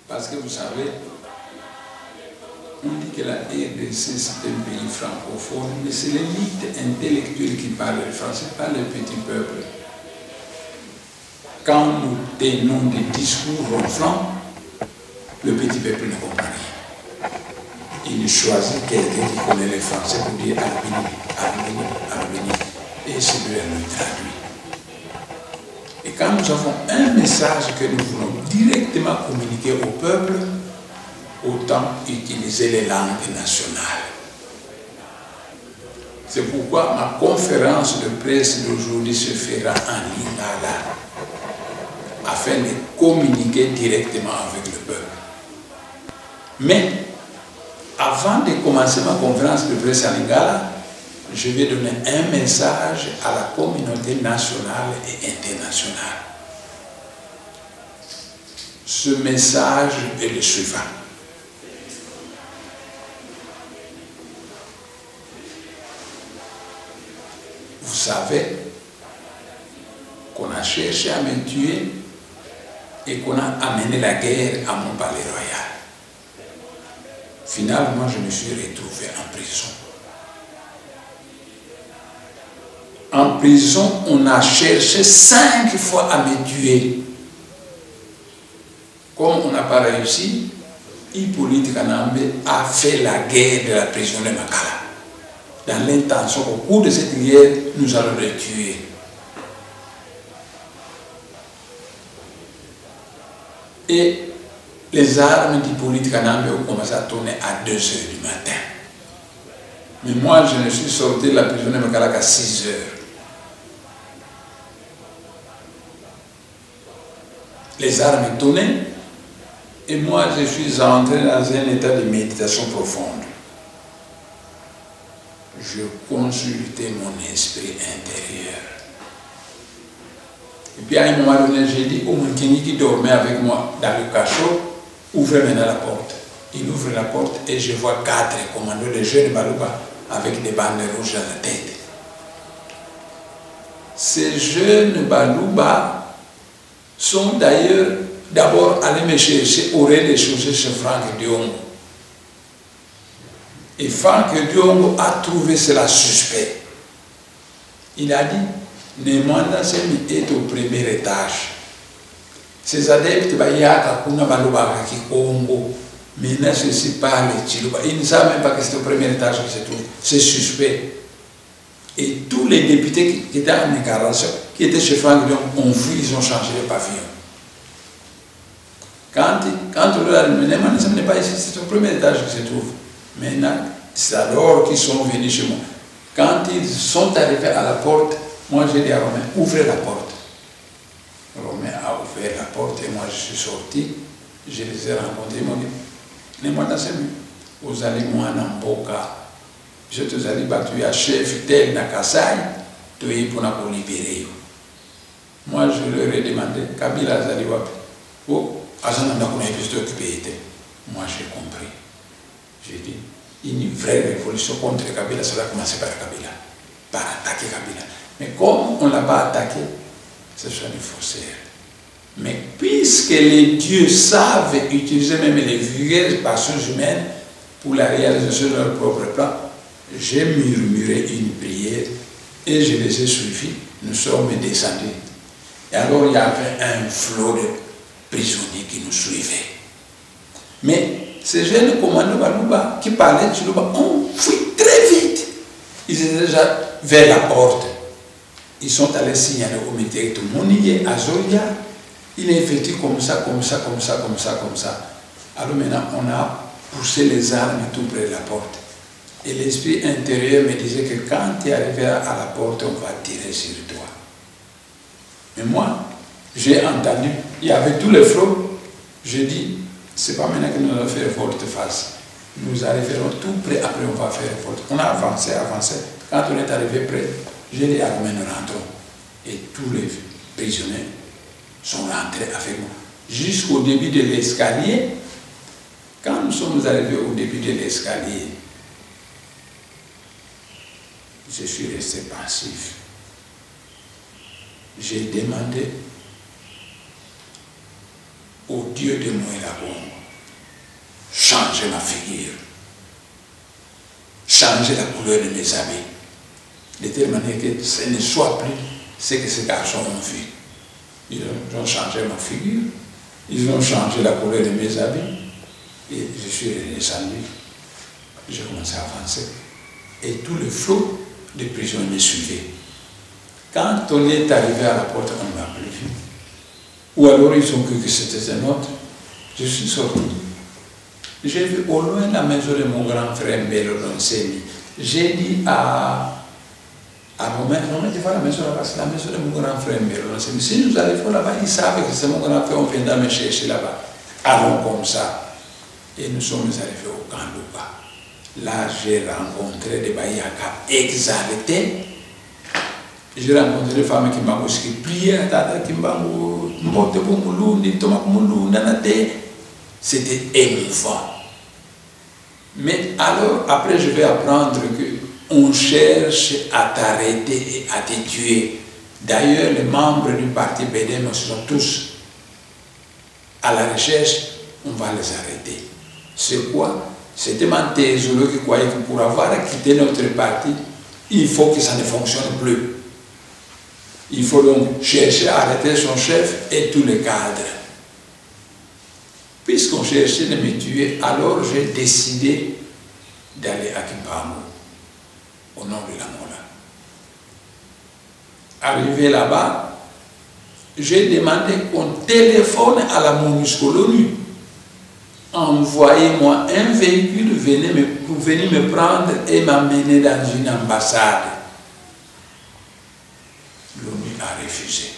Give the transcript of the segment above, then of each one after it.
Parce que vous savez, on dit que la RDC c'est un pays francophone, mais c'est l'élite intellectuelle qui parle le français, pas le petit peuple. Quand nous tenons des discours ronflants, le petit peuple ne comprend rien. Il choisit quelqu'un qui connaît le français pour dire Albini, et celui-là le traduit. Et quand nous avons un message que nous voulons directement communiquer au peuple, autant utiliser les langues nationales. C'est pourquoi ma conférence de presse d'aujourd'hui se fera en lingala, afin de communiquer directement avec le peuple. Mais, avant de commencer ma conférence de presse en lingala, je vais donner un message à la communauté nationale et internationale. Ce message est le suivant. Vous savez qu'on a cherché à me tuer et qu'on a amené la guerre à mon palais royal. Finalement, je me suis retrouvé en prison. En prison, on a cherché 5 fois à me tuer. Comme on n'a pas réussi, Hippolyte Kanambe a fait la guerre de la prison de Makala. Dans l'intention qu'au cours de cette guerre, nous allons le tuer. Et les armes d'Hippolyte Kanambe ont commencé à tourner à 2 h du matin. Mais moi, je ne suis sorti de la prison de Makala qu'à 6 h. Les armes tournaient et moi, je suis entré dans un état de méditation profonde. Je consultais mon esprit intérieur. Et puis à un moment donné, j'ai dit au Moukini qui dormait avec moi dans le cachot, ouvrez maintenant la porte. Il ouvre la porte et je vois 4 commandos de jeunes Balouba avec des bandes rouges à la tête. Ces jeunes Balouba sont d'ailleurs d'abord allés me chercher au rez-de-chaussée chez Franck Diongo. Et Franck Diongo a trouvé cela suspect. Il a dit, Nemanda Semi est au premier étage. Ces adeptes, maintenant ceci parle Chiluba. Ils ne savent même pas que c'est au premier étage qui se trouve. C'est suspect. Et tous les députés qui étaient en incarnation, qui étaient chez Franck Diongo, ont fui, ils ont changé de pavillon. Quand on leur a dit, Nemanda Semi n'est pas ici, c'est au premier étage qui se trouve. Maintenant, c'est alors qu'ils sont venus chez moi. Quand ils sont arrivés à la porte, moi j'ai dit à Romain, ouvrez la porte. Romain a ouvert la porte et moi je suis sorti. Je les ai rencontrés, ils m'ont dit, Nemanda Semi, vous allez moi en Mboka. Je te allez battu à chef tel Nakasai, tu es pour nous libérer. Moi je leur ai demandé, Kabila Zaliwap, oh, Azananda qu'on a plus occupé. Moi j'ai compris. J'ai dit, une vraie révolution contre Kabila, ça va commencer par Kabila, par attaquer Kabila. Mais comme on ne l'a pas attaqué, ce sont des faussaires. Mais puisque les dieux savent utiliser même les vulgaires passions humaines pour la réalisation de leur propre plan, j'ai murmuré une prière et je les ai suivis. Nous sommes descendus. Et alors il y avait un flot de prisonniers qui nous suivaient. Mais ces jeunes commandos Balouba qui parlaient de Chiluba ont fui très vite. Ils étaient déjà vers la porte. Ils sont allés signaler au militaire tout le monde y est à Zoya. Il est vêtu comme ça, comme ça, comme ça, comme ça, comme ça. Alors maintenant, on a poussé les armes tout près de la porte. Et l'esprit intérieur me disait que quand tu arriveras à la porte, on va tirer sur toi. Mais moi, j'ai entendu, il y avait tous les flots. Je dis, c'est pas maintenant que nous allons faire volte-face. Nous arriverons tout près, après on va faire volte. On a avancé, avancé. Quand on est arrivé près, j'ai dit à Romain, nous rentrons. Et tous les prisonniers sont rentrés avec moi. Jusqu'au début de l'escalier, quand nous sommes arrivés au début de l'escalier, je suis resté passif. J'ai demandé au Dieu de Moëlabongo, changer ma figure, changer la couleur de mes habits, de telle manière que ce ne soit plus ce que ces garçons ont vu. Ils ont changé ma figure, ils ont changé la couleur de mes habits, et je suis redescendu. J'ai commencé à avancer. Et tout le flot de prison me suivait. Quand on est arrivé à la porte, on ne m'a plus vu. Ou alors ils ont cru que c'était un autre. Je suis sorti. J'ai vu au loin la maison de mon grand frère Mbelo Donseni. J'ai dit à Romain, tu vois la maison là-bas, c'est la maison de mon grand frère Mbelo Donseni. Si nous arrivons là-bas, ils savent que c'est mon grand frère, on viendra me chercher là-bas. Allons comme ça. Et nous sommes arrivés au camp Luba. Là, j'ai rencontré des Bayaka exaltés. J'ai rencontré des femmes qui m'ont aussi prié, qui m'ont monté pour Moulou, c'était émouvant. Mais alors, après, je vais apprendre qu'on cherche à t'arrêter et à te tuer. D'ailleurs, les membres du parti BDM sont tous à la recherche, on va les arrêter. C'est quoi? C'était Mantézolo qui croyait que pour avoir quitté notre parti, il faut que ça ne fonctionne plus. Il faut donc chercher à arrêter son chef et tous les cadres. Puisqu'on cherchait de me tuer, alors j'ai décidé d'aller à Kimpamo, au nom de la Mola. Arrivé là-bas, j'ai demandé qu'on téléphone à la MONUSCO, l'ONU. Envoyez-moi un véhicule pour venir me prendre et m'amener dans une ambassade. L'ONU a refusé.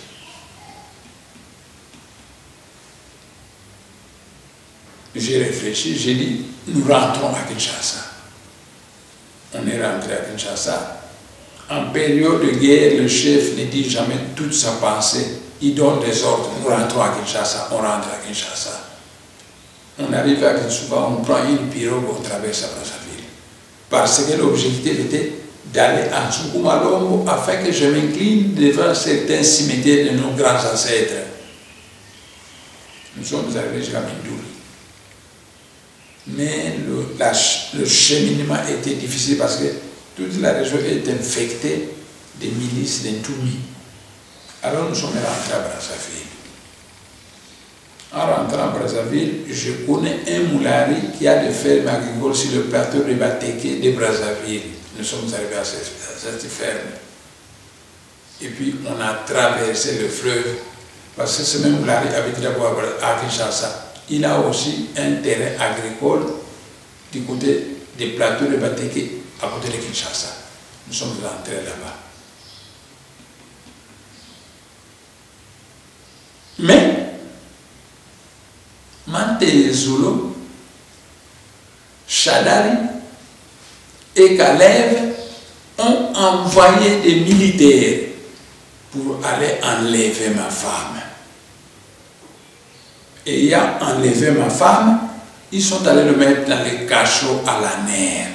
J'ai réfléchi, j'ai dit, nous rentrons à Kinshasa. On est rentré à Kinshasa. En période de guerre, le chef ne dit jamais toute sa pensée. Il donne des ordres. Nous rentrons à Kinshasa, on rentre à Kinshasa. On arrive à Kinshasa, on prend une pirogue, on traverse à Brazzaville. Parce que l'objectif était d'aller à Tsukumalombo afin que je m'incline devant certains cimetières de nos grands ancêtres. Nous sommes arrivés jusqu'à Mindouli. Mais le cheminement était difficile parce que toute la région est infectée des milices d'Intoumi. Alors nous sommes rentrés à Brazzaville. En rentrant à Brazzaville, je connais un moulari qui a des fermes agricoles sur le plateau de Bateke de Brazzaville. Nous sommes arrivés à cette ferme. Et puis on a traversé le fleuve parce que ce même moulari habite d'abord à Kinshasa. Il a aussi un terrain agricole du côté des plateaux de Bateke à côté de Kinshasa. Nous sommes rentrés là-bas. Mais Mantézolo, Chadari et Kalev ont envoyé des militaires pour aller enlever ma femme. Et ayant enlevé ma femme, ils sont allés le mettre dans les cachots à la nerf.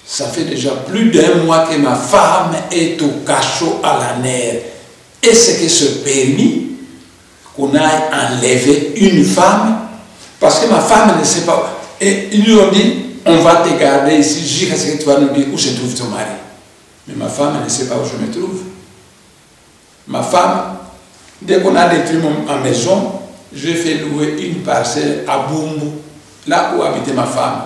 Ça fait déjà plus d'un mois que ma femme est au cachot à la nerf. Est-ce que ce permis qu'on aille enlever une femme? Parce que ma femme ne sait pas. Et ils lui ont dit, on va te garder ici jusqu'à ce que tu vas nous dire où se trouve ton mari. Mais ma femme ne sait pas où je me trouve. Ma femme, dès qu'on a détruit ma maison, je fais louer une parcelle à Bumbu, là où habitait ma femme.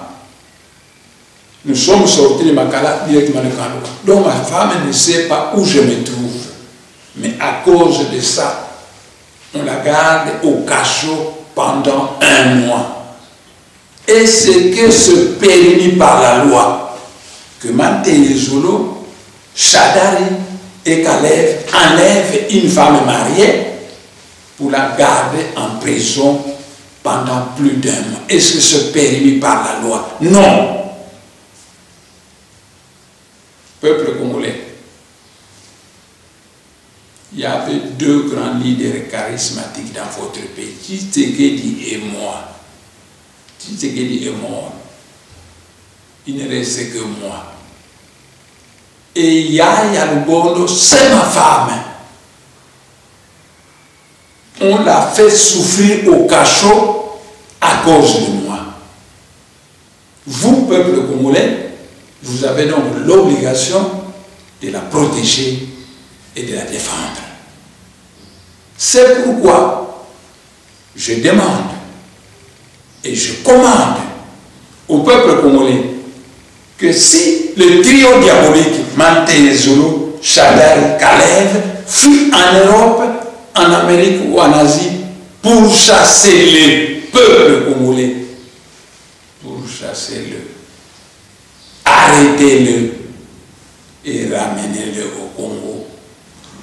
Nous sommes sortis de Makala directement de Kanouka. Donc ma femme ne sait pas où je me trouve. Mais à cause de ça, on la garde au cachot pendant un mois. Et c'est que ce permis par la loi que Mantézolo, Chadari et Kalev enlèvent une femme mariée pour la garder en prison pendant plus d'un mois. Est-ce que ce permis par la loi? Non. Peuple congolais, il y avait deux grands leaders charismatiques dans votre pays, Tshisekedi et moi. Tshisekedi est mort. Il ne restait que moi. Et Yaya Lubondo, c'est ma femme. On l'a fait souffrir au cachot à cause de moi. Vous, peuple congolais, vous avez donc l'obligation de la protéger et de la défendre. C'est pourquoi je demande et je commande au peuple congolais que si le trio diabolique Manté, Zulu, Chadar, Kalev fuit en Europe, en Amérique ou en Asie pour chasser le peuple congolais, pour chasser-le, arrêtez-le et ramenez-le au Congo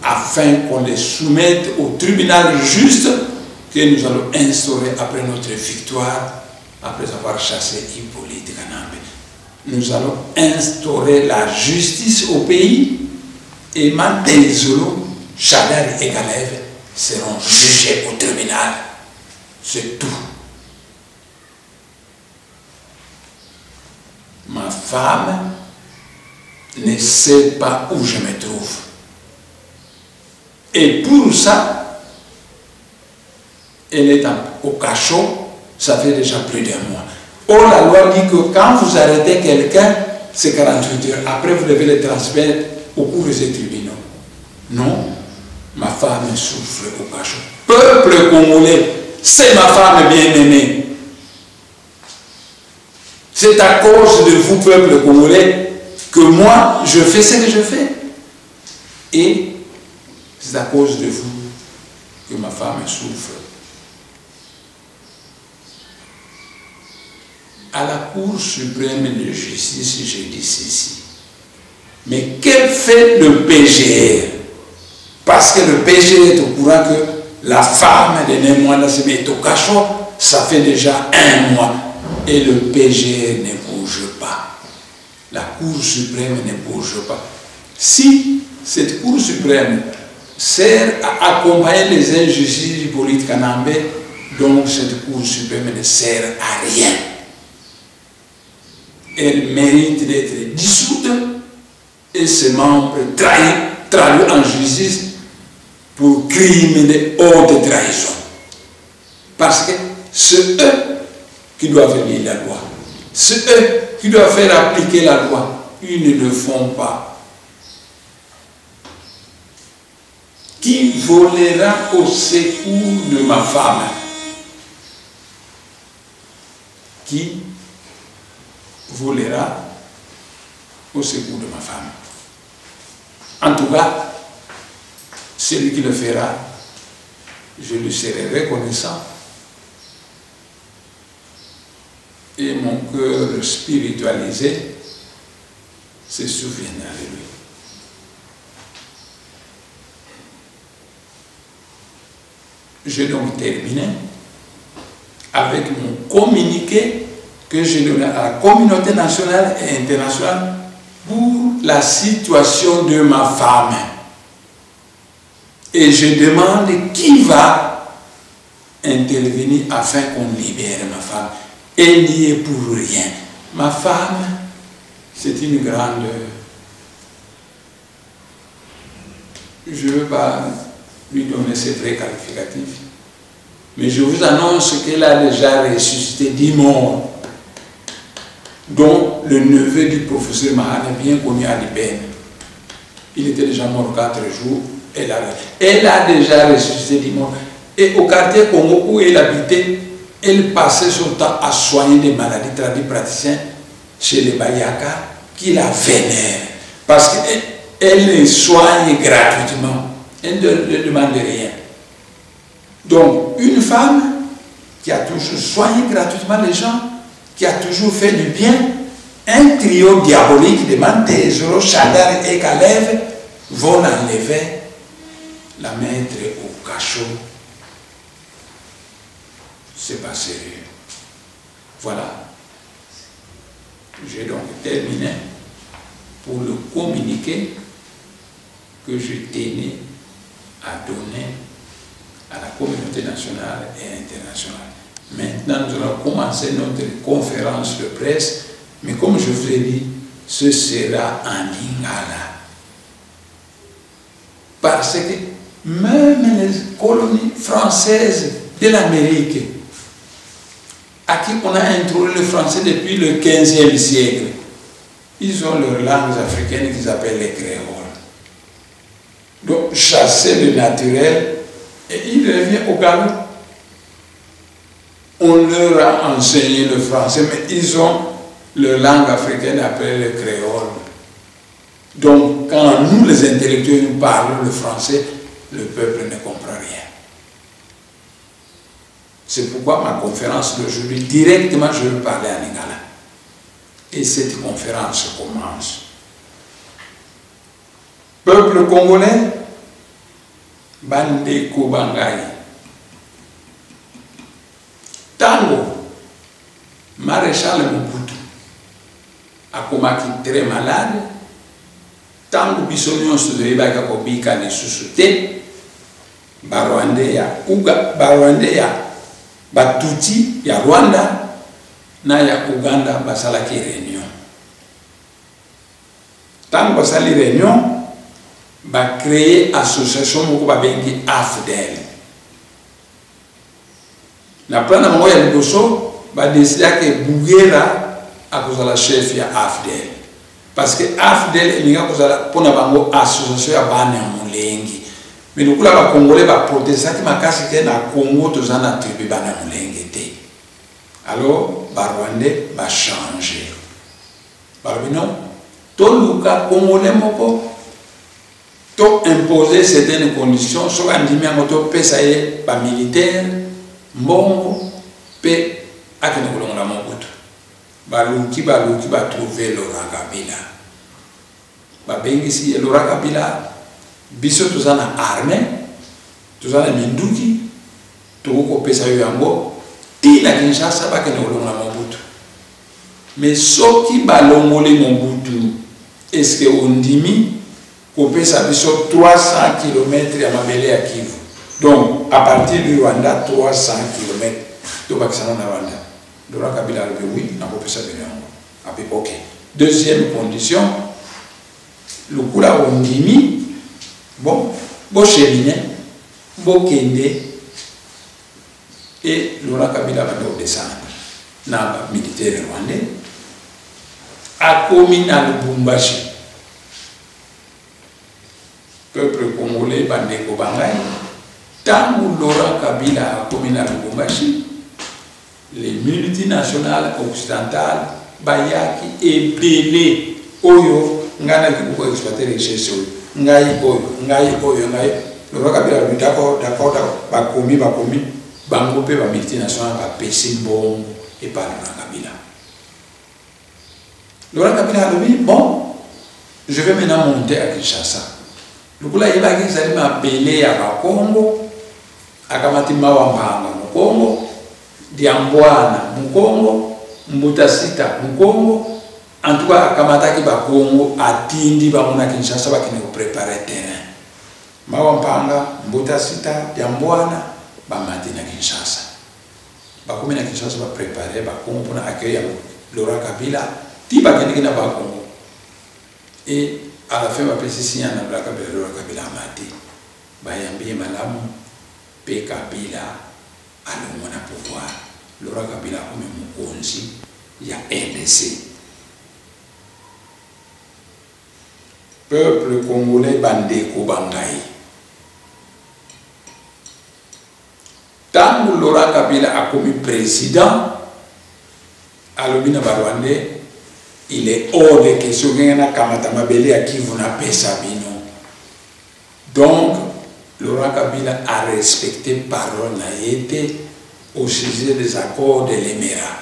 afin qu'on les soumette au tribunal juste que nous allons instaurer après notre victoire, après avoir chassé Hippolyte Kanambe. Nous allons instaurer la justice au pays et Manté, Zulu, Chadar et Kalev seront jugés au tribunal. C'est tout. Ma femme ne sait pas où je me trouve. Et pour ça, elle est au cachot, ça fait déjà plus d'un mois. Or, la loi dit que quand vous arrêtez quelqu'un, c'est 48 heures. Après, vous devez le transmettre au cours des tribunaux. Non, ma femme souffre au cachot. Peuple congolais, c'est ma femme bien-aimée. C'est à cause de vous, peuple congolais, que moi, je fais ce que je fais. Et c'est à cause de vous que ma femme souffre. À la Cour suprême de justice, j'ai dit ceci. Mais quel fait le PGR? Parce que le PGR est au courant que la femme de Némoana se met au cachot, ça fait déjà un mois. Et le PGR ne bouge pas. La Cour suprême ne bouge pas. Si cette Cour suprême sert à accompagner les injustices du Hippolyte Kanambe, donc cette Cour suprême ne sert à rien. Elle mérite d'être dissoute et ses membres traduits en justice pour crime de haute trahison. Parce que c'est eux qui doivent lire la loi. C'est eux qui doivent faire appliquer la loi. Ils ne le font pas. Qui volera au secours de ma femme? Qui volera au secours de ma femme? En tout cas, celui qui le fera, je lui serai reconnaissant. Et mon cœur spiritualisé se souviendra de lui. J'ai donc terminé avec mon communiqué que j'ai donné à la communauté nationale et internationale pour la situation de ma femme. Et je demande qui va intervenir afin qu'on libère ma femme. Elle n'y est pour rien. Ma femme, c'est une grande... Je ne veux pas lui donner ses vrais qualificatifs, mais je vous annonce qu'elle a déjà ressuscité 10 morts, dont le neveu du professeur Mahane, bien connu à l'IBN. Il était déjà mort 4 jours. Elle a déjà ressuscité 10 morts. Et au quartier Congo où elle habitait, elle passait son temps à soigner des maladies traduites praticiens chez les Bayaka qui la vénèrent. Parce qu'elle les soigne gratuitement. Elle ne demande rien. Donc, une femme qui a toujours soigné gratuitement les gens, qui a toujours fait du bien, un trio diabolique de Manté, Zoro, Chadar et Kalev vont l'enlever, la mettre au cachot. C'est pas sérieux. Voilà. J'ai donc terminé pour le communiqué que je tenais à donner à la communauté nationale et internationale. Maintenant, nous allons commencer notre conférence de presse, mais comme je vous ai dit, ce sera en lingala. Parce que même les colonies françaises de l'Amérique, à qui on a introduit le français depuis le 15e siècle, ils ont leurs langues africaines qu'ils appellent les créoles. Donc, chasser le naturel, et il revient au galop. On leur a enseigné le français, mais ils ont leur langue africaine appelée le créole. Donc, quand nous, les intellectuels, nous parlons le français, le peuple ne comprend rien. C'est pourquoi ma conférence d'aujourd'hui, directement, je vais parler en lingala. Et cette conférence commence. Peuple congolais, Bande Kobangai. Tango, Maréchal Mobutu, akomaki très malade. Tango bisonyon se doyeba kakobika ne susute. Barwande ya Uga, Barwande ya Batuti ya Rwanda na ya Uganda basalaki réunion. Tango basali réunion, ba créer association moko babengi AFDEL. Na plana mongo ya liboso ba décider que Bugera akozala chef ya AFDEL. Parce que AFDEL elinga kozala pona bango association ya bana ya mulengi. Mais le coup là, les Congolais va protester qui m'a cassé que na Congo tous en attribué bana mulengete. Alors, Barwandais va changer. Barbino, tout le cas Congolais moko, tout imposer certaines conditions. Soit on dit mais moto pesaye pas militaire, mbongo, pe akene kolonga la mobutu. Baluki va trouver Laurent Kabila. Babengi si Laurent Kabila. Biso tozana armée, tozana minduki, toko pesa yango, tina Kinshasa ba kene olonga Mobutu. Mais soki balongoli Mobutu, est-ce que on dimi ko pesa biso 300 km ya mabele ya Kivu. Donc à partir du Rwanda 300 km to bakisana na Rwanda. Laurent Kabila a dit oui, na ko pesa yango. Après OK. Deuxième condition, le coup là on dimi. Bon, bon cheminée, bon kende, et Laurent Kabila va descendre dans le militaire rwandais, à commis dans le Bumbashi. Peuple congolais, Bande Kobangai, tant que Laurent Kabila a commis dans le Bumbashi, les multinationales occidentales, Bayaki et Belé, Oyo, Ngana qui peut exploiter les richesses. Ngai oyo, Laurent Kabila dit d'accord, bakomi, bango pe ba multinationale ba pesi bon et par Laurent Kabila. Laurent Kabila a dit bon, je vais maintenant monter à Kinshasa. Le coup là il va qu'ils allaient m'appeler à Congo, à Kamati Mawambanga Congo, Diambwana Congo, Mbutasita Congo. En tout cas, Kamataki ba Congo atindi ba mona Kinshasa ba kine préparer terrain. Mawampanga, Mbutasita, Diambwana ba matina Kinshasa. Ba komina Kinshasa ba préparer ba Congo pour accueillir Laurent Kabila, ti ba kine na ba Congo. Et à la fin ba pesi signa na Laurent Kabila mati. Ba yambi malamu pe Kabila alomona pouvoir. Laurent Kabila comme mukonzi ya RDC. Peuple congolais Bande Kobangai. Tant que Laurent Kabila a commis président, à l'Obina Barwandais, il est hors de question qu'il y ait un Kamatama Belé à qui vous n'avez pas Sabino. Donc, Laurent Kabila a respecté parole naïté au sujet des accords de l'Émirat.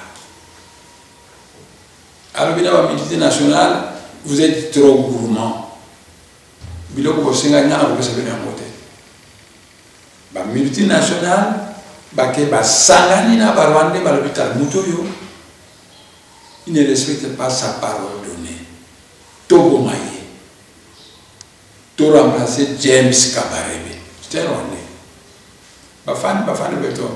À l'Obina Barwandais nationale, vous êtes trop gourmand. Biloko bosenga nyana ko pesa bene ngote ba multinational ba ke ba sangani na ba Rwanda ba l'hôpital mutoyo, il ne respecte pas sa parole donnée. Togo Maye to remplacer James Kabarebe, c'était Rwandais. Ba fan beto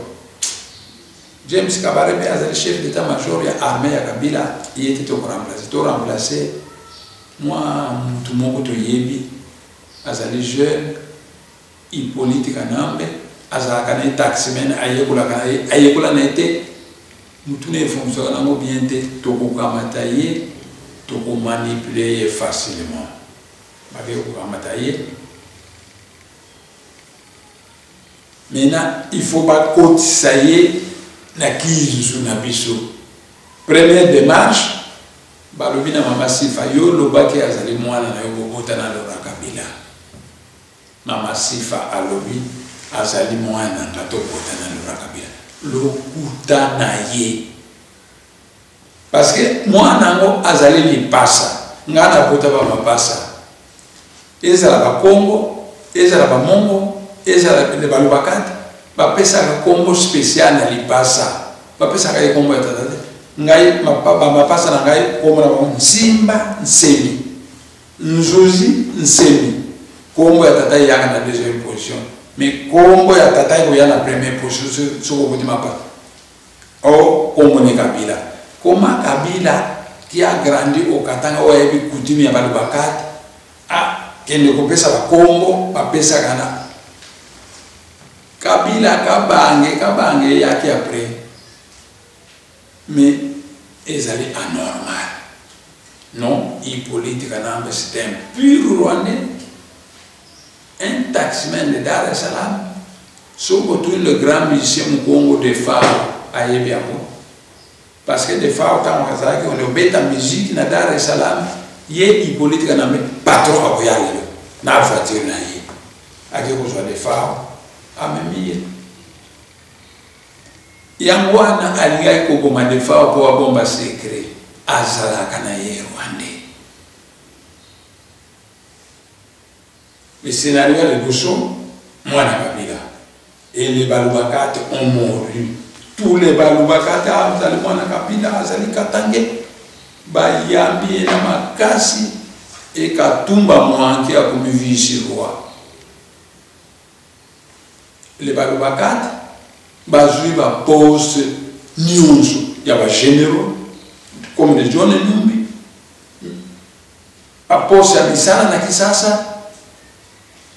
James Kabarebe as le chef d'état-major ya armée ya Kabila, il était to remplacer moi tout mon to yebi azali jeune Hippolyte Kanambe azalaka na taximen ayekola na ete mutu ne fonction na mo bien te tokokamata ye tokomanipuler ye facilement bakokamata ye. Maintenant il faut pas kotisa ye na kizu na biso. Première démarche balobi na Mama Sifa yo lobaki azali mwana na yo bobota na Laurent Kabila. Mama Sifa alobi azali mwana na tobota na Laurent Kabila. Lokuta na ye. Parce que mwana ngo azali lipasa. Ngana bota ba mapasa. Ezala ba Congo, ezala ba Mongo, ezala le balubakati. Ba pesa ka kombo spécial na lipasa. Ba pesa ka kombo ya tata. Ngai mapasa na ngai kombo na Nsimba Nsemi. Nzuzi Nsemi. Kombo ya tata yaka na deuxième position. Mais kombo ya tata ko ya na première position soko kuti mapa. O kombo ni Kabila. Koma Kabila qui a grandi au Katanga o yebi kutimi ya balubakati. Ah, kende ko pesa ba kombo, ba pesa kana Kabila kabange yaki après. Mais ezali anormal. Non, Hippolyte Kanambe c'était un pur Rwandais. Un taximan de Dar es Salaam. Surtout le grand musicien Congo de Fao à Yebiamo. Parce que de Fao, quand on est bête en musique dans Dar es Salaam, il y a Hippolyte Kanambe, patron à Boyale. N'a pas voiture na ye. À qui vous de Fao. Amemie yangwana aligai koboma de Fao po bomba secret azalaka na ye Rwandais. Le scénario de Bouchon, mwana Kabila et les balubakate ont mouru. Tous les balubakate azali mwana Kabila azali katange bayambi na makasi et katumba mwanki ya kumivisi roi. Les balubakati bazui ba poste nyonso ya ba généraux comme les John Numbi a poste ya misala na kisasa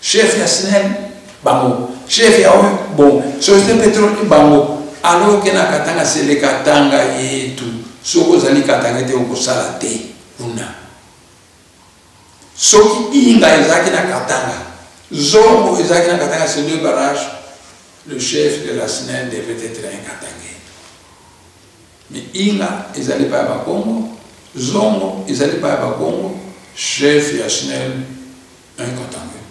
chef ya SNEL bango chef ya bon société pétrole bango alors que na Katanga c'est le Katanga yetu soko zali Katanga te okosala te kuna soki inga ezaki na Katanga zongo ezaki na Katanga c'est deux barrages. Le chef de la SNEL devait être un Katangais. Mais Inga, ils n'allaient pas à Congo. Zongo, ils n'allaient pas à Congo. Chef de la SNEL, un Katangais.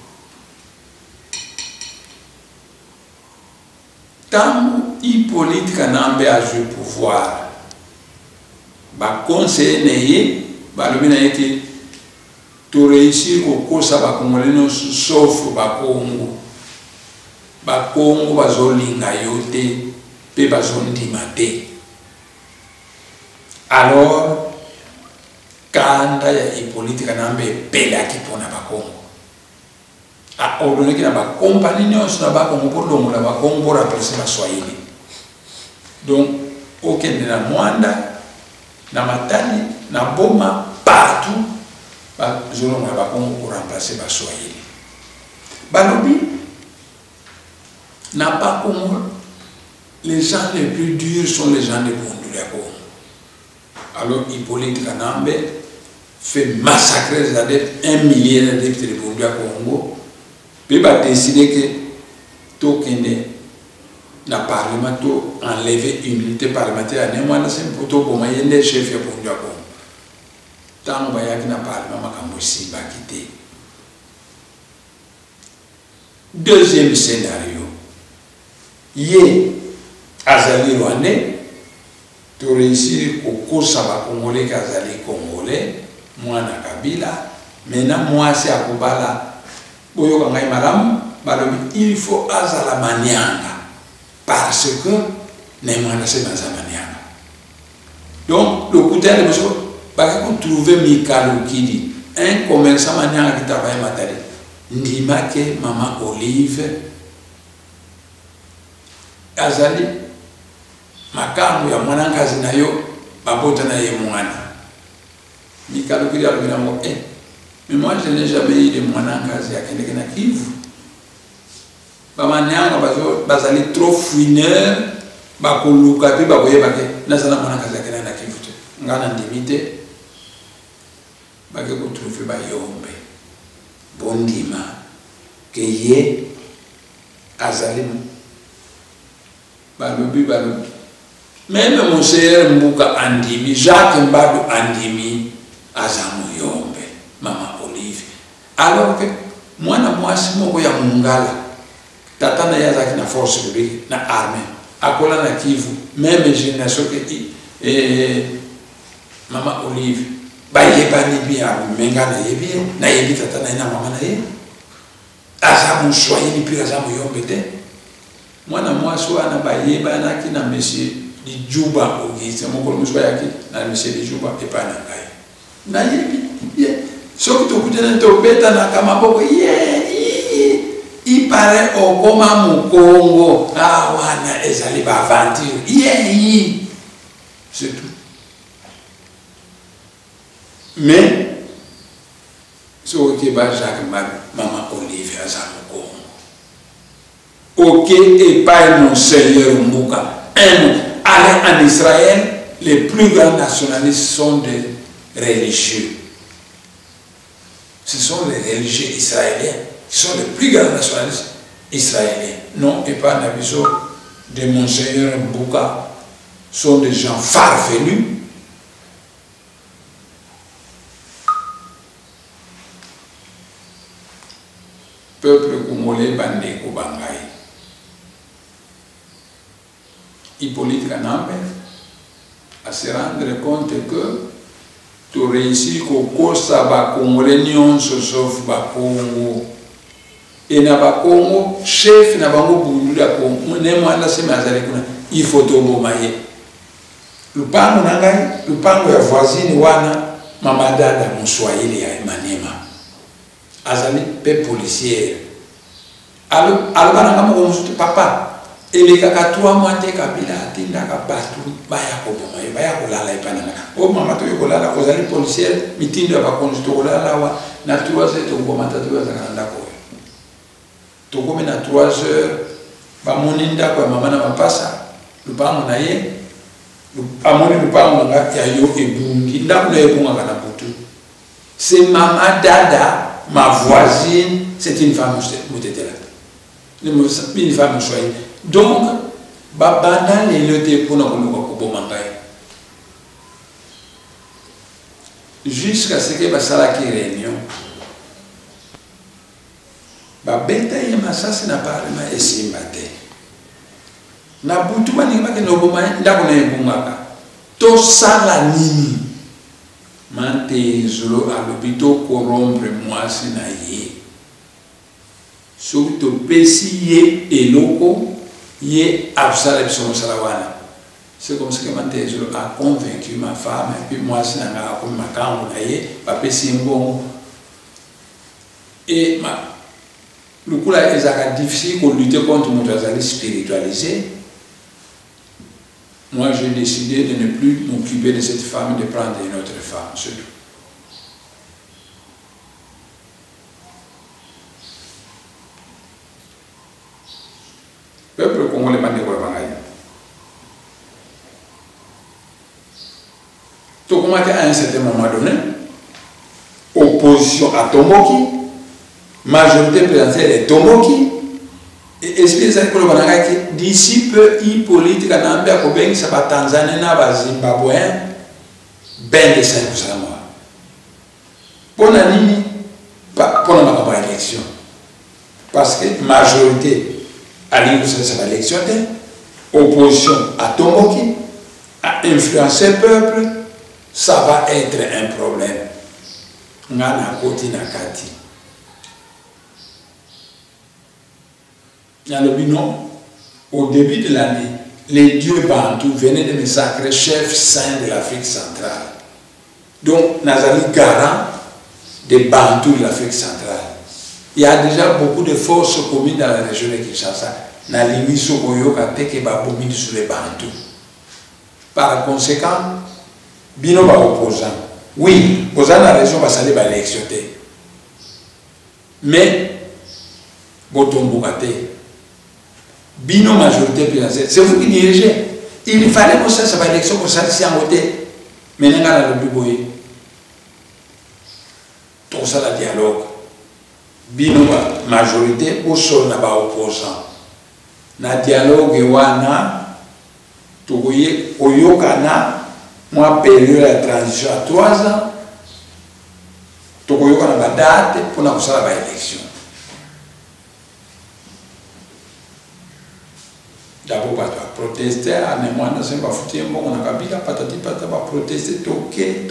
Tant Hippolyte Kanambe a joué pouvoir, ba conseiller neye, ba lobina yeke, to réussir au cours ça ba Congolais sauf ba Congo. Ba Congo bazolinga yote pe bazondima te. Alors kanda ya Hippolyte Kanambe pelaki pona ba Congo a ordonné que na ba compagnie nyonso na ba Congo pour longola ba Congo pour remplacer ba Swahili. Donc aucun de la Mwanda na Matadi na Boma partout ba zolongola ba Congo pour remplacer ba Swahili. Balobi n'a pas Congo. Les gens les plus durs sont les gens de Bundula Congo. Alors Hippolyte Kanambe fait massacrer les adeptes, 1 million d'adeptes de Bundula Congo. Puis il a décidé que tout le Parlement a enlevé l'unité parlementaire. Il a dit que tout le chef de Bundula Congo. Tant que le Parlement a quitté. Deuxième scénario. Yé azali Rwandais to réussir au kosa ba Congolais kazali Congolais mwana Kabila maintenant moi c'est akobala boyo kangai malamu balobi il faut azala manianga parce que ne mwana c'est dans manianga. Donc le côté de monsieur ba ko trouver Mikalo Kidi un commerçant manianga qui travaille matériel ndimake Mama Olive azali makambo ya mwanankazi nayo babota na ye mwana Mikalo Kidi alobina mo mais moi je n'ai jamais eu de mwanankazi akendeke na Kivu bamanyanga bazali trop fouineur bakoluka pe bakoyeba ke nazala mwana kazaki na Kivu te ngana ndimite bake kotrouve bayombe bondima ke ye azali balobi même Monseigneur Mbuka andimi Jacques Mbadu andimi azamu yombe mama Olive alors que mwana mwasi moko ya mungala tata na yazaki na force publique na armée akola na Kivu même génération que mama Olive bayebani bien menga na yebi na yebi tata na mama na ye azamu soyeni puis azamu yombe te mwana mwasi wana bayebana ki na monsieur di Juba Auguste moko muswa yaki na monsieur di Juba epana ngai na yebi soki tokutana tobeta na kamaboko ipare okoma mukongo wana ezali ba aventure c'est tout mais soki ba Jacques mama Olive azamu kongo ok et pas Monseigneur Mbuka aller en Israël les plus grands nationalistes sont des religieux. Ce sont les religieux israéliens qui sont les plus grands nationalistes israéliens. Non, et pas Nabiso de Monseigneur Mbuka sont des gens farfelus. Peuple congolais bandé Kobangaï. Hippolyte Kanambe à se rendre compte que tu réussis qu'au Kosa ba Congolais nyonso sauf ba Congo et na ba Congo chef na bango bundu da Congo ne mwanda sema azali kuna il faut tombo maye lupango nangai lupango ya voisine wana mama dada Mswahili ya Manema azali pe policier alobana kama ko musutu papa eleka katwa mwate kabila atinda kabatu baya koboma baya kolala ipanana o mama to yokolala kozali policier mitindo ya bakonzi to kolala wa na 3 heures to ngoma tatu ya zakanda ko to kome na 3 heures ba moninda kwa mama na mapasa lupango na ye amoni lupango nga ya yo ebungi ndaku na ebunga kana butu c'est mama dada ma voisine c'est une femme mutetela une femme choisie. Donc, babana les lotés pour nous jusqu'à ce que basala qui réunion babeta yema sasa na parlement esimbate na butu bani bake no boma ndako na ebungaka to sala nini mante zolo alobito corrompre mwasi na ye surtout pesi ye eloko ye absala biso salawana. C'est comme ça que Mantezo a convaincu ma femme et puis moi c'est un comme ma cambre pas pesi bon et le coup là est difficile pour lutter contre mon travail spiritualisé. Moi j'ai décidé de ne plus m'occuper de cette femme, de prendre une autre femme, c'est tout. Peuple congolais m'a dit quoi tout comme à un certain moment donné, opposition à Tomoki, majorité présidentielle est Tomoki, et esprit que d'ici peu, Hippolyte Kanambe a coupé ça va Tanzanie, na Zimbabwe, ben de 5% moi. Pour l'année, pour la campagne élection, parce que majorité à l'élection, opposition à Tomoki, à influencer le peuple. Ça va être un problème. Ngana koti na kati. Au début de l'année, les dieux bantous venaient de me sacrer chef saint de l'Afrique centrale. Donc, Nazali garant des bantous de l'Afrique centrale. Il y a déjà beaucoup de forces communes dans la région de Kinshasa. Nalimi Sokoyoka teke babomini sur les bantous. Par conséquent, bino ba opposant. Oui, opposant la région va salir ba élection. Mais botombokate Bino majorité présidentielle, c'est vous qui dirigez. Il fallait que ça va élection pour ça, si en voté. Mais nous avons le plus tout ça, le dialogue. Bino majorité, ou sur la opposant. Na dialogue, wana, tout voyez, oyokana, moi, période de transition à 3 ans, tout voyez, on a la date pour la élection. D'abord, on va protester, on va foutre un bon, on a patati patata, on va protester, toquer,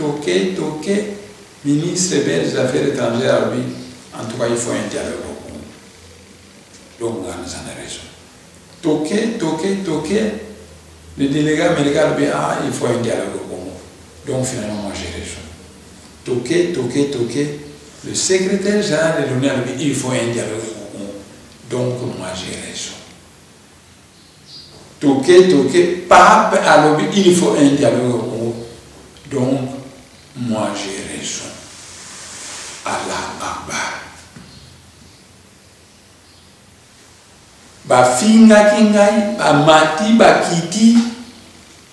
ministre belge des Affaires étrangères, lui, en tout cas, il faut un dialogue. Donc, on a raison. Toquer, le délégat américain dit, il faut un dialogue au Congo. Donc, finalement, moi, j'ai raison. Toquer, le secrétaire général de l'ONU a dit, il faut un dialogue au Congo. Donc, moi, j'ai raison. Toquer, pape à l'objet, il faut un dialogue au Congo. Donc, moi j'ai raison. Allah Akbar. Ba finga kingai, ba mati, ba kiti,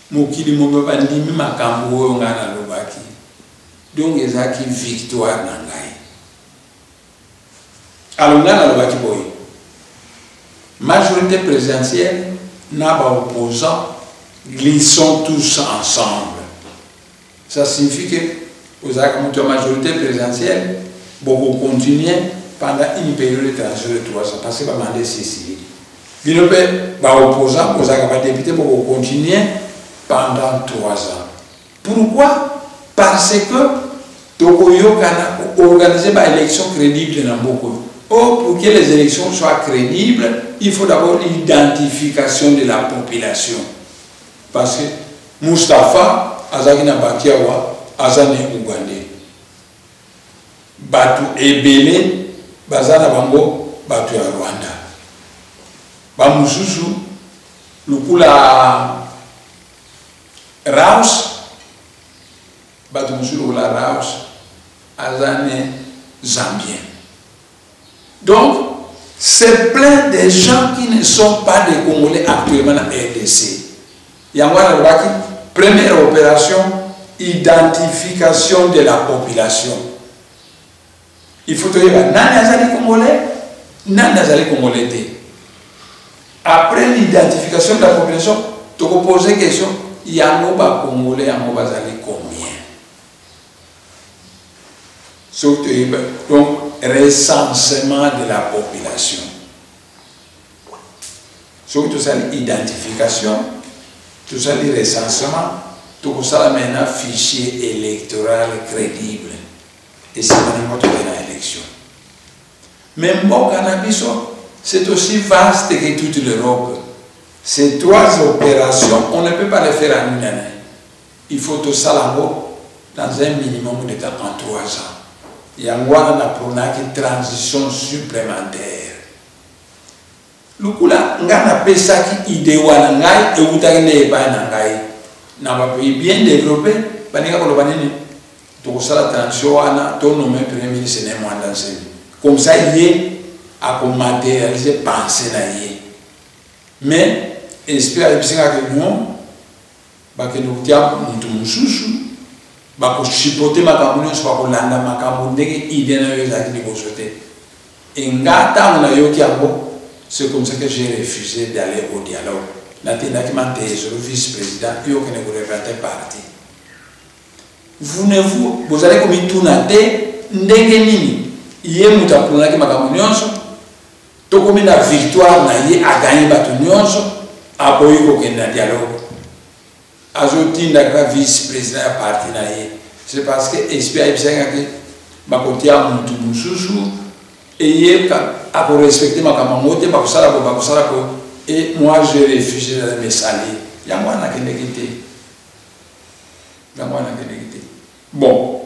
mokili mobe ba ndimi makambo oyo ngana lobaki. Donc, ezaki victoire nangai. Alors, ngana lobaki boy. Majorité présidentielle, n'a pas opposants, glissons tous ensemble. Ça signifie que vous avez une majorité présidentielle, beaucoup continuer pendant une période de transition de 3 ans, parce que vous avez demandé ceci. Vous avez opposants, vous avez député, beaucoup continuer pendant 3 ans. Pourquoi? Parce que Tokoyo a organisé une élection crédible dans beaucoup. Pour que les élections soient crédibles, il faut d'abord l'identification de la population. Parce que Mustapha, Azagina Bakiawa, Azane Ougandais. Batu Ebele, Bazana Bango, Batu ya Rwanda. Bamususu, Lukula Raus, Batu Mususu Lukula Raus, Azane Zambien. Donc, c'est plein de gens qui ne sont pas des Congolais actuellement dans la RDC. Il y a une première opération, identification de la population. Il faut dire, Nani Congolais, Nani Congolais. Après l'identification de la population, tu peux poser la question, il y a un Congolais, il y a combien? Donc, recensement de la population. Surtout ça, l'identification, tout ça, le recensement, tout ça, maintenant, un fichier électoral crédible. Et c'est notre élection. Mais bon, cannabis, c'est aussi vaste que toute l'Europe. Ces 3 opérations, on ne peut pas les faire en une année. Il faut tout ça dans un minimum de temps, en 3 ans. Il y a une transition supplémentaire. Lukula ngana pesa ki idée wana ngai e utagine ba na ngai na ba pays bien développé baninga ko banini to sala transition wana to nommer premier ministre ne mwanda nsebi comme ça yé a ko matérialiser penser na yé mais espère bisinga que nous ba ke no tia muntu mususu ba ko chipoter makambo nyonso ba ko landa makambo ndenge idée na yo ezaki liboso te engata na yo kiango. C'est comme ça que j'ai refusé d'aller au dialogue. Le vice-président, il n'y a aucun représentant parti. Vous allez comme tout naté, ndengeni, yé mutapuna ki makamunionso, to comme la victoire na yé a gagné batunionso, a boyi ko kenda dialogue. Azotinda ka vice-président parti na yé. C'est parce que espère ibsenga que bakotia mutu mususu et à respecter ma camarade, et moi j'ai refusé de me salir. Il y a moi qui n'ai quitté. Bon,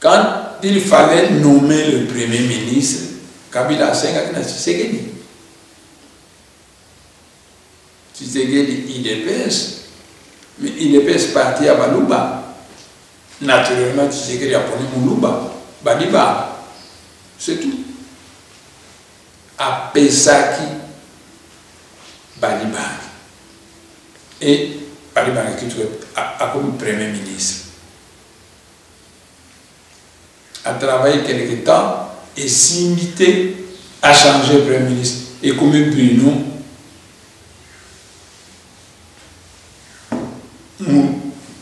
quand il fallait nommer le premier ministre, Kabila Senga qui n'a Tshisekedi. Tshisekedi IDPS, mais IDPS parti à Baluba. Naturellement, Tshisekedi a pris Moulouba. Badiba, c'est tout. à Pesaki Balibang. Et Balibang a comme Premier ministre. A travaillé quelque temps et s'inviter à changer Premier ministre. Et comme Bruno,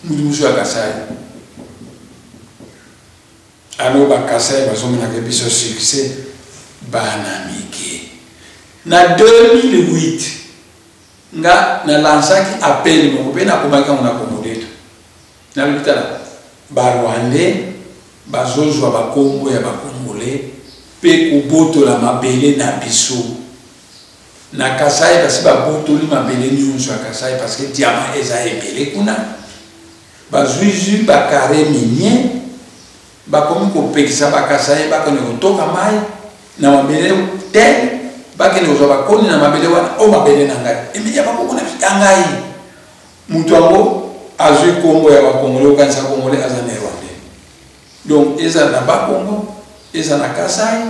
nous à Kassai. Alors, Kassai va se faire succès. Banamike. Na 2008, nga na lancé appel mon na komaka on a komodeto. Na lutala ba Rwandais bazozwa ba Kongo ya ba Congolais pe kuboto la mabele na biso. Na Kasai parce ba botoli mabele nyonso ya Kasai parce que diamant eza ebele kuna. Ba zuizu ba carré minier ba komi ko pekisa ba Kasai ba kono toka mai na mabele tel bakene ozoba koni na mabele wana o mabele na ngai emiya bako na ngai mutu wango azui Kongo ya bakongole kanisa Kongole azana Rwandais donc eza na Bakongo eza na Kasai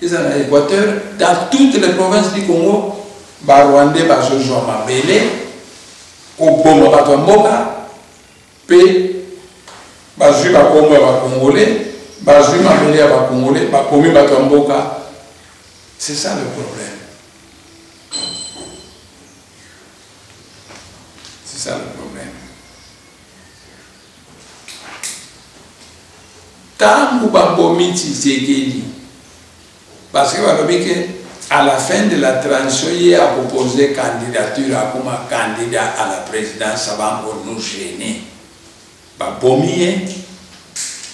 eza na Équateur dans toutes les provinces du Congo ba Rwandais bazozwa mabele ko bomba bato mboka pe bazui Bakongo ya bakongole bazui mabele ya bakongole bakomi bato mboka. C'est ça le problème. C'est ça le problème. Tant que Tshisekedi, parce que à la fin de la transition, il a proposé candidature comme candidat à la présidence, ça va encore nous gêner.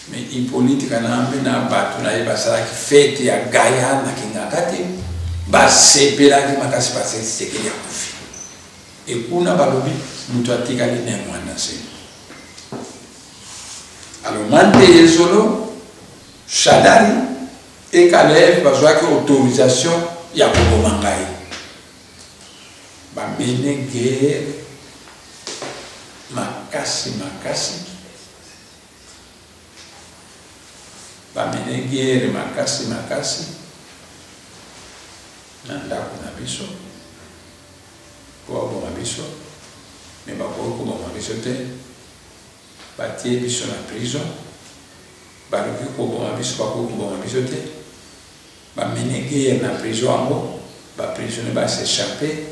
Mais il politique na mbena batu na ibasara ki fete ya Gaïa na kingakati ba sepela ki makasi pase Tshisekedi ya kufi et kuna balobi mutu atikali na mwana se alors mante ezolo Shadari et Kalev bazwa ki autorisation ya koboma ngai ba mene guerre makasi bamene guerre makasi na ndako na biso ko bomba biso mais bakoko bomba biso te batie biso na prison baluki ko bomba biso bakoko bomba biso te bamene guerre na prison ango ba prisonnier ba s'échapper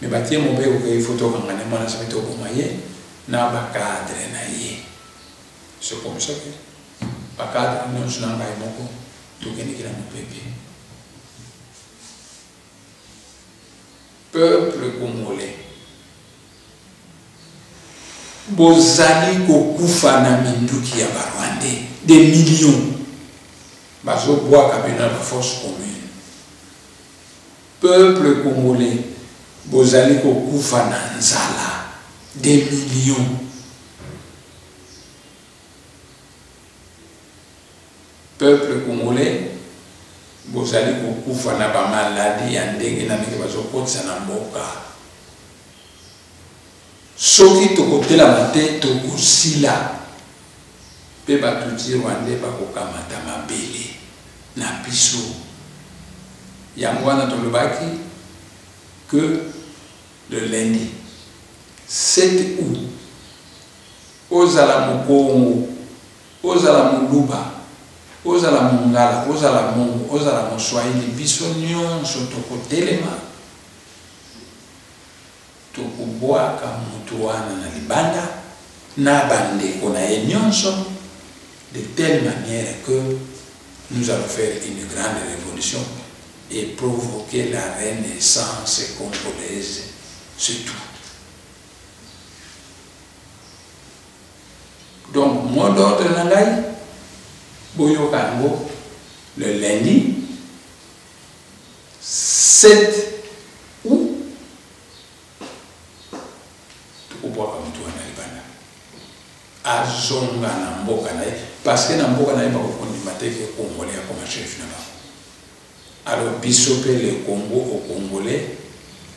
mais batie mobeko ke photo kangane mwana sabito bomba ye na ba cadre na ye c'est comme ça que bakadre nyonso na ngai moko tokendekela mopepe. Peuple congolais bozali kokufa na minduki ya Barwandais des millions bazobwaka bino na force commune. Peuple congolais bozali kokufa na nzala des millions. Peuple congolais bozali kokufa na ba maladie ya ndenge na ndenge bazokotisa na mboka. Soki tokotelama te tokosila pe batuti Rwandais bakokamata mabele na biso. Yango wana tolobaki que le lundi 7 août ozala mokongo ozala moluba ozala mongala ozala mongo ozala moswahili biso nyonso tokotelema tokobwaka mutu wana na libanda na bandeko na ye nyonso de telle manière que nous allons faire une grande révolution et provoquer la renaissance congolaise, c'est tout. Donc, mot d'ordre nangai Boyo Kango, le lundi 7 août, tukubwaka mutu wana libanda azonga na mboka na ye parce que na mboka na ye bakokondima te ke Congolais comme chef na bango. Alors biso pe le Congo au Congolais,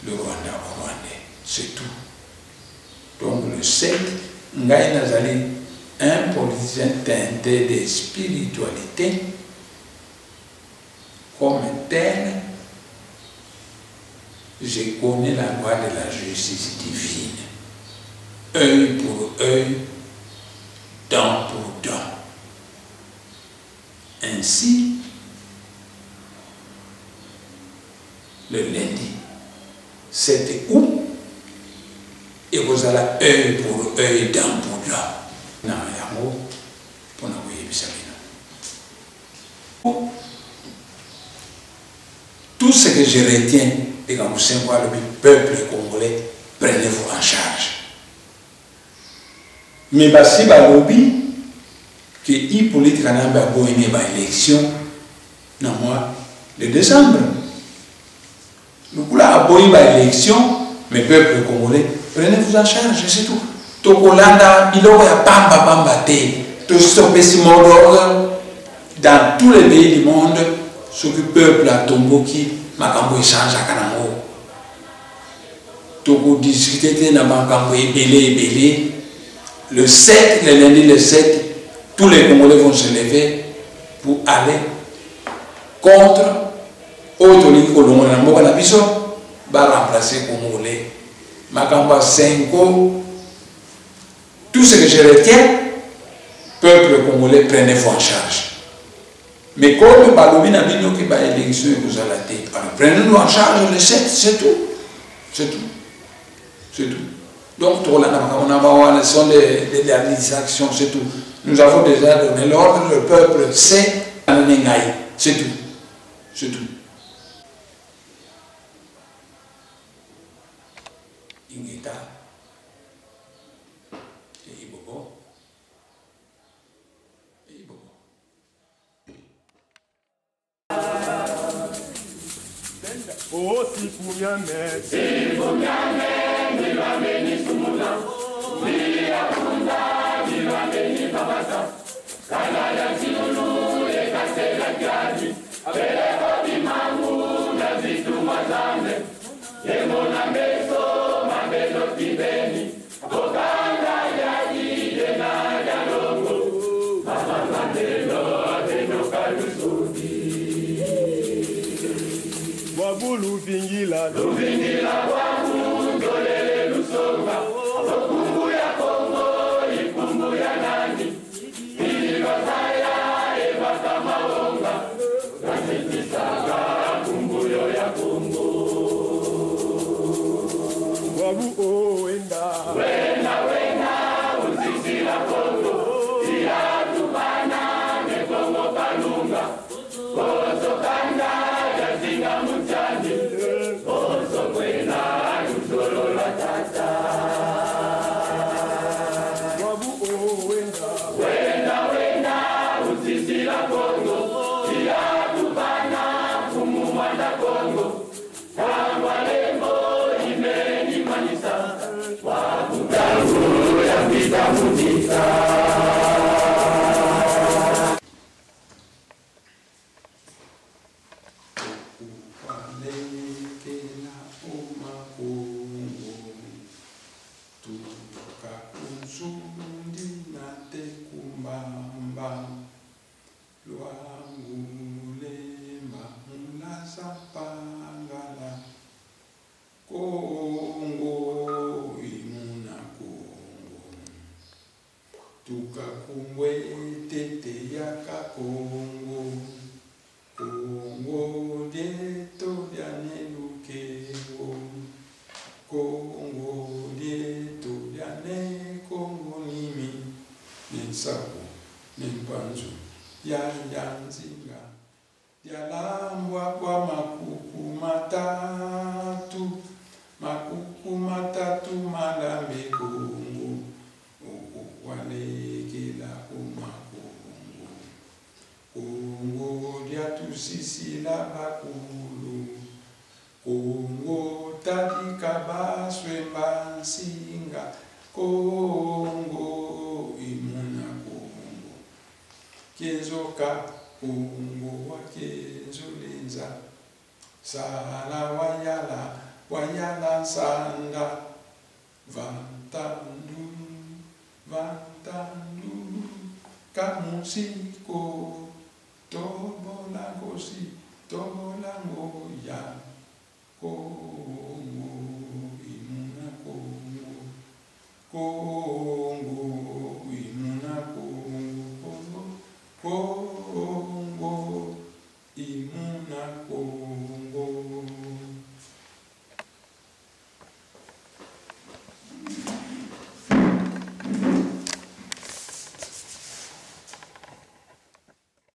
le Rwanda au Rwandais, c'est tout. Donc le 7, ngai nazali un politicien teinté de spiritualité comme tel, je connais la loi de la justice divine. Œil pour œil, dent pour dent. Ainsi, le lundi 7 août, et vous allez œil pour œil, dent pour dent. Non, il y a un mot pour nous voyez. Tout ce que je retiens et quand vous savez le peuple congolais, prenez-vous en charge. Mais si le lobby, que Hippolyte Kanambe a beau aimer l'élection, non, moi, le décembre. Nous avons beau aimer l'élection, mais peuple congolais, prenez-vous en charge, c'est tout. Tokolanda, biloko ya pamba pamba te, to stopper ce mot d'ordre dans tous les pays du monde, ce que le peuple a tomboki, makambo échange à Kanango. Toko discuter dans makambo belé. Le 7, le lundi le 7, tous les Congolais vont se lever pour aller contre Otoliki Kolongo na mboka na biso, va remplacer Congolais. Makamba 5 ans. Tout ce que je retiens, peuple congolais, prenez-vous en charge. Mais comme Balobi n'a pas dit que l'élection est vous à la tête, prenez-nous en charge le 7, c'est tout. C'est tout. C'est tout. Donc, on a la leçon de l'administration, c'est tout. Nous avons déjà donné l'ordre, le peuple sait, c'est tout. C'est tout. Ingeta. Oh, si vous m'aimez, si vous m'aimez, ni va venir sous mon nom, ni la funda, ni va venir babasa, Canada, Sinulu, et Cassé la Gadi, avec les body mamou, la vie tout mazane, et mon ameso, ma belle Tibeni, Bokanda, Yadi, et Naga Longo, Mama Mandelo, et nos Kalusudi. Luvingila wangu ndolele lusonga Okumbu ya Kongo, ikumbu ya nani Ilibasaya, ebaka maonga Kasitisaga, kumbuyo ya Kongo Wabu wenda Uzisi la Kongo Iya tubana, mekongo palunga Koso kanda Zinga mutani, oso kwena, nuzolo la tata. Wabu wenda, uzisi la Kongo, iya tubana, kumumanda Kongo. Kangwa lembo, imeni manisa, wabu tangu ya pita mutisa. Makuku matatu malambe Kongo, walekela kumakongo. Kongo lyatusisi la bakulu, Kongo tadika baswe bansinga, Kongo imuna Kongo. Kenzoka Kongo wa kenzo lenza, Sala wayala sanda, vantandu, kamusiko, tobola ngoya, Congo, Imuna Congo, Congo.